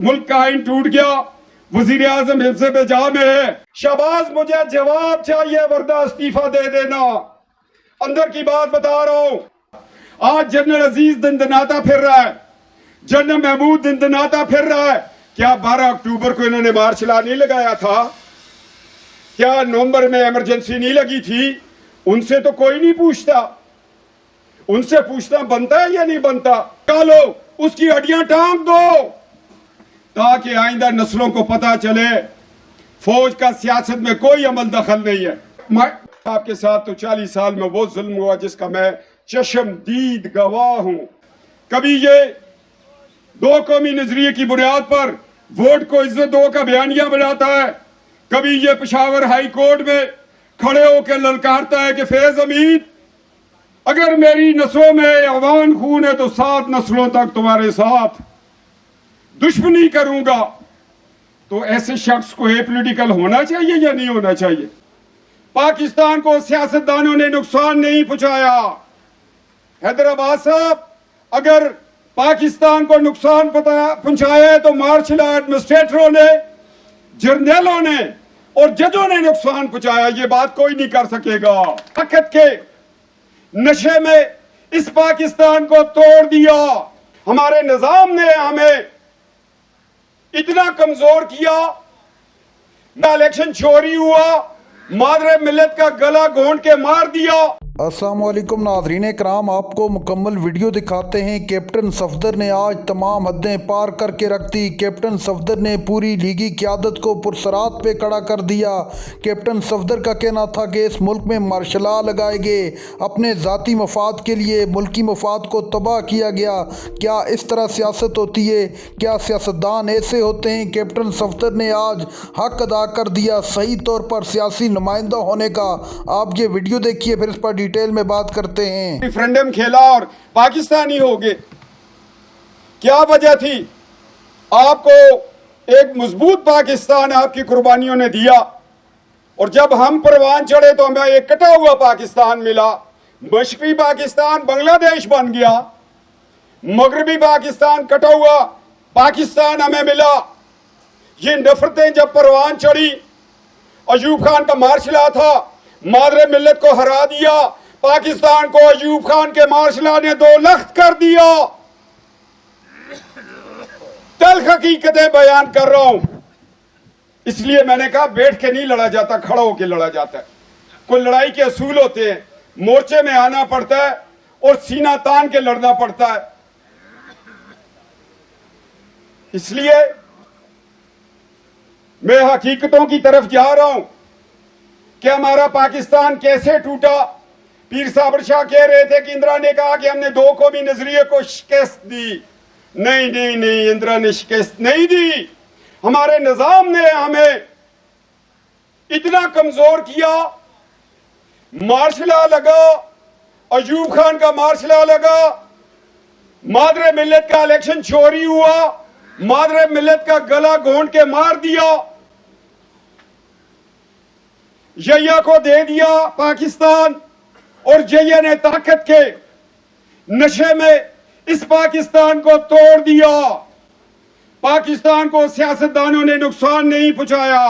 ملک کا آئین ٹوٹ گیا، وزیر اعظم حفظ بجا میں ہے، شہباز مجھے جواب چاہیے ورنہ استعفیٰ دے دینا۔ اندر کی بات بتا رہا ہوں، آج جنرل عزیز دندناتا پھر رہا ہے، جنرل محمود دندناتا پھر رہا ہے۔ کیا 12 اکتوبر کو انہوں نے مارچ لا نہیں لگایا تھا؟ کیا نومبر میں ایمرجنسی نہیں لگی تھی؟ ان سے تو کوئی نہیں پوچھتا، ان سے پوچھنا بنتا ہے یا نہیں بنتا؟ چلو اس کی ہڈیاں ٹانگ دو تاکہ آئندہ نسلوں کو پتا چلے فوج کا سیاست میں کوئی عمل دخل نہیں ہے۔ میں آپ کے ساتھ تو 40 سال میں وہ ظلم ہوا جس کا میں چشم دید گواہ ہوں۔ کبھی یہ دو قومی نظریے کی بنیاد پر ووٹ کو عزت دو کا بیانیہ بناتا ہے، کبھی یہ پشاور ہائی کورٹ میں کھڑے ہو کے للکارتا ہے کہ فیض حمید اگر میری نسلوں میں عوان خون ہے تو 7 نسلوں تک تمہارے ساتھ دشمنی کروں گا۔ تو ایسے شخص کو اے پولیٹیکل ہونا چاہیے یا نہیں ہونا چاہیے؟ پاکستان کو سیاستدانوں نے نقصان نہیں پہنچایا۔ حیدرآباد صاحب اگر پاکستان کو نقصان پہنچایا ہے تو مارشل ایڈمنسٹریٹروں نے، جرنیلوں نے اور ججوں نے نقصان پہنچایا، یہ بات کوئی نہیں کر سکے گا۔ طاقت کے نشے میں اس پاکستان کو توڑ دیا، ہمارے نظام نے ہمیں اتنا کمزور کیا، الیکشن چوری ہوا، مادر ملت کا گلا گھونٹ کے مار دیا۔ السلام علیکم ناظرین کرام، آپ کو مکمل ویڈیو دکھاتے ہیں۔ کیپٹن صفدر نے آج تمام حدیں پار کر کے رکھ دی۔ کیپٹن صفدر نے پوری لیگی قیادت کو پرسرات پہ کھڑا کر دیا۔ کیپٹن صفدر کا کہنا تھا کہ اس ملک میں مارشل لا لگائے گئے، اپنے ذاتی مفاد کے لیے ملکی مفاد کو تباہ کیا گیا۔ کیا اس طرح سیاست ہوتی ہے؟ کیا سیاستدان ایسے ہوتے ہیں؟ کیپٹن صفدر نے آج حق ادا کر دیا صحیح طور پر سیاسی نمائندہ ہونے کا۔ آپ یہ ویڈیو دیکھیے، پھر اس پر ڈیٹیل میں بات کرتے ہیں۔ ریفرنڈم کھیلا اور پاکستانی ہو گئے، کیا وجہ تھی؟ آپ کو ایک مضبوط پاکستان آپ کی قربانیوں نے دیا، اور جب ہم پروان چڑھے تو ہمیں ایک کٹا ہوا پاکستان ملا۔ مشرقی پاکستان بنگلہ دیش بن گیا، مغربی پاکستان کٹا ہوا پاکستان ہمیں ملا۔ یہ نفرتیں جب پروان چڑھی، ایوب خان کا مارشل لا تھا، مادر ملت کو ہرا دیا، پاکستان کو ایوب خان کے مارشل لا نے 2 لخت کر دیا۔ تلخ حقیقتیں بیان کر رہا ہوں، اس لیے میں نے کہا بیٹھ کے نہیں لڑا جاتا، کھڑا ہو کے لڑا جاتا ہے۔ کوئی لڑائی کے اصول ہوتے ہیں، مورچے میں آنا پڑتا ہے اور سینہ تان کے لڑنا پڑتا ہے۔ اس لیے میں حقیقتوں کی طرف جا رہا ہوں کہ ہمارا پاکستان کیسے ٹوٹا۔ پیر صابر شاہ کہہ رہے تھے کہ اندرا نے کہا کہ ہم نے 2 قومی نظریے کو شکست دی۔ نہیں، اندرا نے شکست نہیں دی، ہمارے نظام نے ہمیں اتنا کمزور کیا۔ مارشل لا لگا، ایوب خان کا مارشل لا لگا، مادر ملت کا الیکشن چوری ہوا، مادر ملت کا گلا گھونٹ کے مار دیا، جیا کو دے دیا پاکستان، اور جیا نے طاقت کے نشے میں اس پاکستان کو توڑ دیا۔ پاکستان کو سیاستدانوں نے نقصان نہیں پہنچایا۔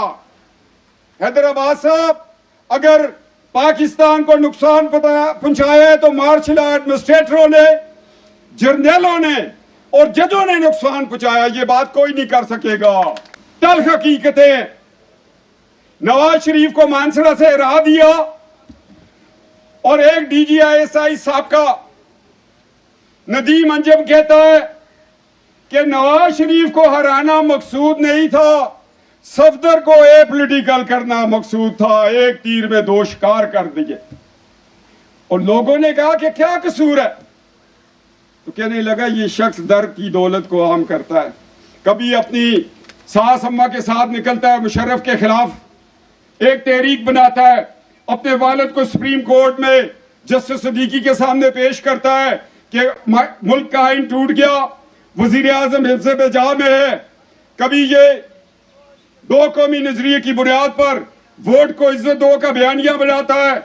حیدرآباد صاحب اگر پاکستان کو نقصان پہنچایا ہے تو مارشل ایڈمنسٹریٹروں نے، جرنیلوں نے اور ججوں نے نقصان پہنچایا، یہ بات کوئی نہیں کر سکے گا۔ تلخ حقیقتیں، نواز شریف کو مانسرا سے ہرا دیا، اور ایک D G I S I سابقہ ندیم انجم کہتا ہے کہ نواز شریف کو ہرانا مقصود نہیں تھا، صفدر کو اے پولیٹیکل کرنا مقصود تھا، ایک تیر میں 2 شکار کر دیے۔ اور لوگوں نے کہا کہ کیا قصور ہے؟ تو کہنے لگا یہ شخص در کی دولت کو عام کرتا ہے، کبھی اپنی ساس اماں کے ساتھ نکلتا ہے، مشرف کے خلاف ایک تحریک بناتا ہے، اپنے والد کو سپریم کورٹ میں جسٹس صدیقی کے سامنے پیش کرتا ہے کہ ملک کا آئین ٹوٹ گیا، وزیر اعظم حفظ بجا میں ہے۔ کبھی یہ 2 قومی نظریے کی بنیاد پر ووٹ کو عزت دو کا بیانیہ بناتا ہے،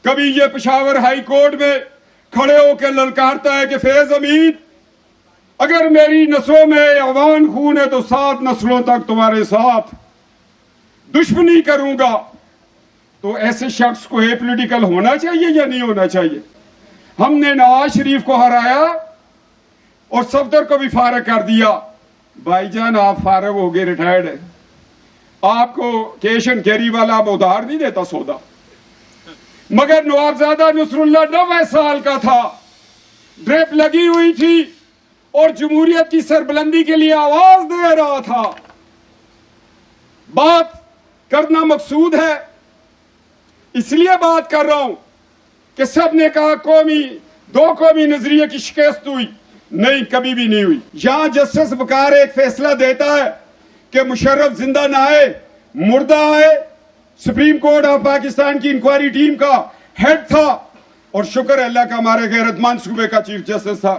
کبھی یہ پشاور ہائی کورٹ میں کھڑے ہو کے للکارتا ہے کہ فیض حمید اگر میری نسلوں میں عوان خون ہے تو 7 نسلوں تک تمہارے ساتھ دشمنی کروں گا. تو ایسے شخص کو پولیٹیکل ہونا چاہیے یا نہیں ہونا چاہیے؟ ہم نے نواز شریف کو ہرایا اور صفدر کو بھی فارغ کر دیا. بھائی جان آپ فارغ ہو گئے، ریٹائرڈ ہے، آپ کو کیش اینڈ کیری والا اب ادھار نہیں دیتا سودا. مگر نوابزادہ نصر اللہ 90 سال کا تھا، ڈریپ لگی ہوئی تھی اور جمہوریت کی سربلندی کے لیے آواز دے رہا تھا. بات کرنا مقصود ہے، اس لیے بات کر رہا ہوں کہ سب نے کہا دو قومی نظریے کی شکست ہوئی. نہیں، کبھی بھی نہیں ہوئی. یہاں جسٹس وقار ایک فیصلہ دیتا ہے کہ مشرف زندہ نہ آئے، مردہ آئے. سپریم کورٹ آف پاکستان کی انکوائری ٹیم کا ہیڈ تھا اور شکر اللہ کا ہمارے غیرت مند صوبے کا چیف جسٹس تھا.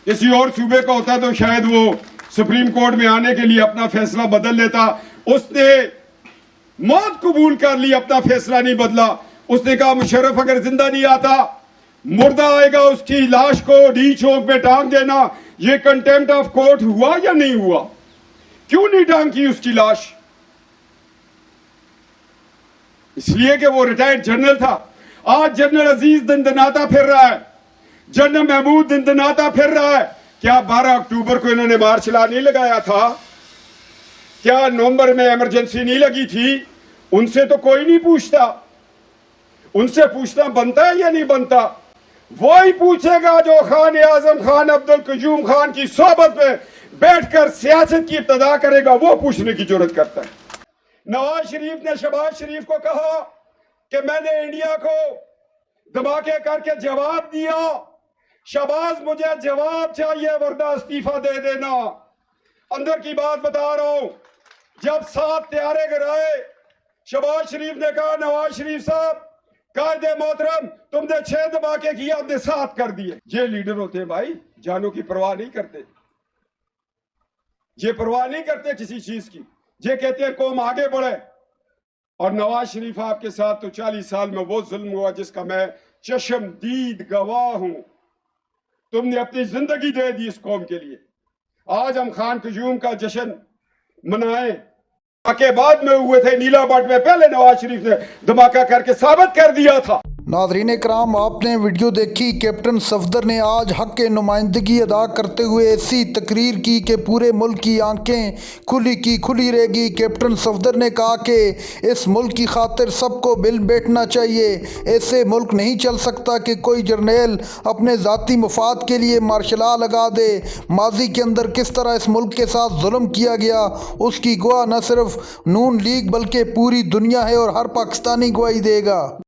کسی اور صوبے کا ہوتا تو شاید وہ سپریم کورٹ میں آنے کے لیے اپنا فیصلہ بدل لیتا. اس نے موت قبول کر لی، اپنا فیصلہ نہیں بدلا. اس نے کہا مشرف اگر زندہ نہیں آتا، مردہ آئے گا، اس کی لاش کو ڈی چوک پہ ٹانگ دینا. یہ کنٹیمپٹ آف کورٹ ہوا یا نہیں ہوا؟ کیوں نہیں ٹانگ کی اس کی لاش؟ اس لیے کہ وہ ریٹائرڈ جنرل تھا. آج جنرل عزیز دندناتا پھر رہا ہے، جنرل محمود دندناتا پھر رہا ہے. کیا 12 اکتوبر کو انہوں نے مارچ لا نہیں لگایا تھا؟ کیا نومبر میں ایمرجنسی نہیں لگی تھی؟ ان سے تو کوئی نہیں پوچھتا. ان سے پوچھنا بنتا ہے یا نہیں بنتا؟ وہی پوچھے گا جو خان اعظم خان عبدالقیوم خان کی صحبت میں بیٹھ کر سیاست کی ابتدا کرے گا، وہ پوچھنے کی جرات کرتا ہے. نواز شریف نے شہباز شریف کو کہا کہ میں نے انڈیا کو دھماکے کر کے جواب دیا. شہباز مجھے جواب چاہیے ورنہ استعفیٰ دے دینا. اندر کی بات بتا رہا ہوں، جب 7 طیارے گرائے، شہباز شریف نے کہا نواز شریف صاحب قائد محترم تم نے 6 دھماکے کیا، ہم نے 7 کر دیے. یہ لیڈر ہوتے ہیں بھائی، جانوں کی پرواہ نہیں کرتے. یہ پرواہ نہیں کرتے کسی چیز کی. یہ کہتے ہیں قوم آگے بڑھے. اور نواز شریف آپ کے ساتھ تو 40 سال میں وہ ظلم ہوا جس کا میں چشم دید گواہ ہوں. تم نے اپنی زندگی دے دی اس قوم کے لیے. آج ہم خان قیوم کا جشن منائیں، کے بعد میں ہوئے تھے نیلا بٹ میں، پہلے نواز شریف نے دھماکہ کر کے ثابت کر دیا تھا. ناظرین کرام، آپ نے ویڈیو دیکھی. کیپٹن صفدر نے آج حق کے نمائندگی ادا کرتے ہوئے ایسی تقریر کی کہ پورے ملک کی آنکھیں کھلی رہ گی. کیپٹن صفدر نے کہا کہ اس ملک کی خاطر سب کو مل بیٹھنا چاہیے. ایسے ملک نہیں چل سکتا کہ کوئی جرنیل اپنے ذاتی مفاد کے لیے مارشل لا لگا دے. ماضی کے اندر کس طرح اس ملک کے ساتھ ظلم کیا گیا اس کی گواہ نہ صرف نون لیگ بلکہ پوری دنیا ہے اور ہر پاکستانی گواہی دے گا.